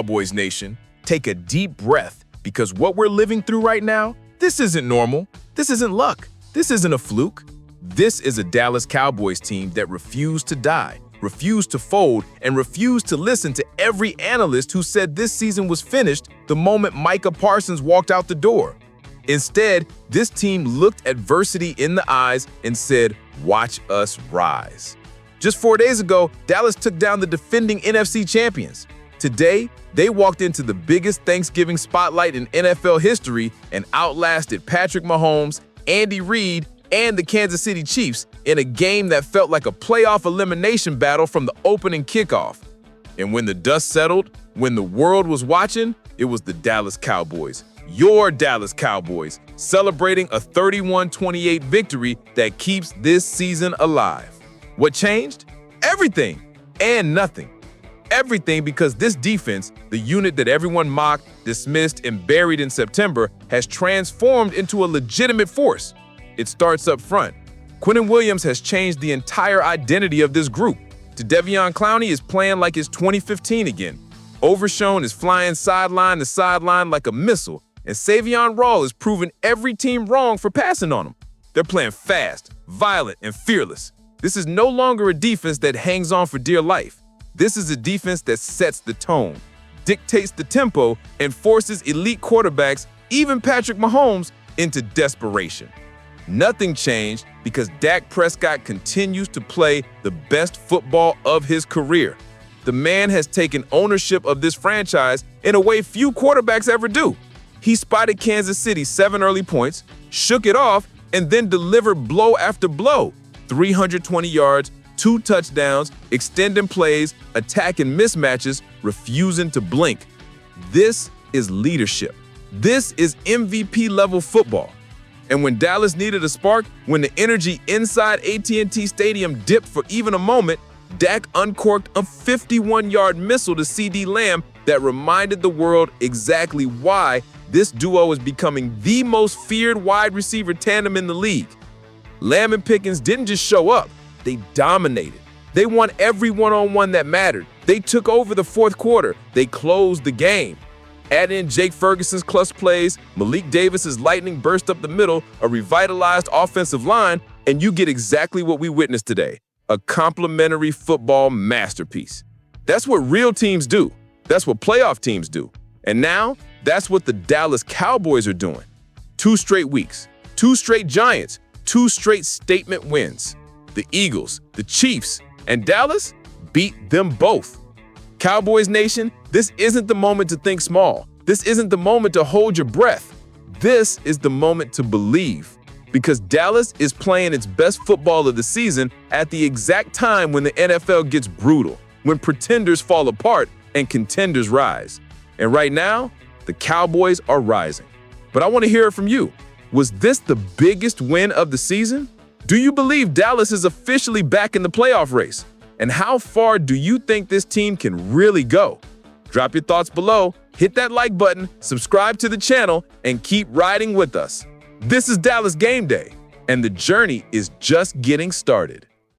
Cowboys Nation, take a deep breath because what we're living through right now, this isn't normal. This isn't luck. This isn't a fluke. This is a Dallas Cowboys team that refused to die, refused to fold, and refused to listen to every analyst who said this season was finished the moment Micah Parsons walked out the door. Instead, this team looked adversity in the eyes and said, "Watch us rise." Just 4 days ago, Dallas took down the defending NFC champions. Today, they walked into the biggest Thanksgiving spotlight in NFL history and outlasted Patrick Mahomes, Andy Reid, and the Kansas City Chiefs in a game that felt like a playoff elimination battle from the opening kickoff. And when the dust settled, when the world was watching, it was the Dallas Cowboys, your Dallas Cowboys, celebrating a 31-28 victory that keeps this season alive. What changed? Everything and nothing. Everything because this defense, the unit that everyone mocked, dismissed, and buried in September, has transformed into a legitimate force. It starts up front. Quinnen Williams has changed the entire identity of this group. Jadeveon Clowney is playing like it's 2015 again. Overshown is flying sideline to sideline like a missile, and Savion Rawls is proving every team wrong for passing on him. They're playing fast, violent, and fearless. This is no longer a defense that hangs on for dear life. This is a defense that sets the tone, dictates the tempo, and forces elite quarterbacks, even Patrick Mahomes, into desperation. Nothing changed because Dak Prescott continues to play the best football of his career. The man has taken ownership of this franchise in a way few quarterbacks ever do. He spotted Kansas City 7 early points, shook it off, and then delivered blow after blow. 320 yards, 2 touchdowns, extending plays, attacking mismatches, refusing to blink. This is leadership. This is MVP-level football. And when Dallas needed a spark, when the energy inside AT&T Stadium dipped for even a moment, Dak uncorked a 51-yard missile to CD Lamb that reminded the world exactly why this duo is becoming the most feared wide receiver tandem in the league. Lamb and Pickens didn't just show up. They dominated. They won every one-on-one that mattered. They took over the fourth quarter. They closed the game. Add in Jake Ferguson's clutch plays, Malik Davis's lightning burst up the middle, a revitalized offensive line, and you get exactly what we witnessed today, a complimentary football masterpiece. That's what real teams do. That's what playoff teams do. And now, that's what the Dallas Cowboys are doing. 2 straight weeks, 2 straight Giants, 2 straight statement wins. The Eagles, the Chiefs, and Dallas beat them both. Cowboys Nation, this isn't the moment to think small. This isn't the moment to hold your breath. This is the moment to believe. Because Dallas is playing its best football of the season at the exact time when the NFL gets brutal, when pretenders fall apart and contenders rise. And right now, the Cowboys are rising. But I want to hear it from you. Was this the biggest win of the season? Do you believe Dallas is officially back in the playoff race? And how far do you think this team can really go? Drop your thoughts below, hit that like button, subscribe to the channel, and keep riding with us. This is Dallas Game Day, and the journey is just getting started.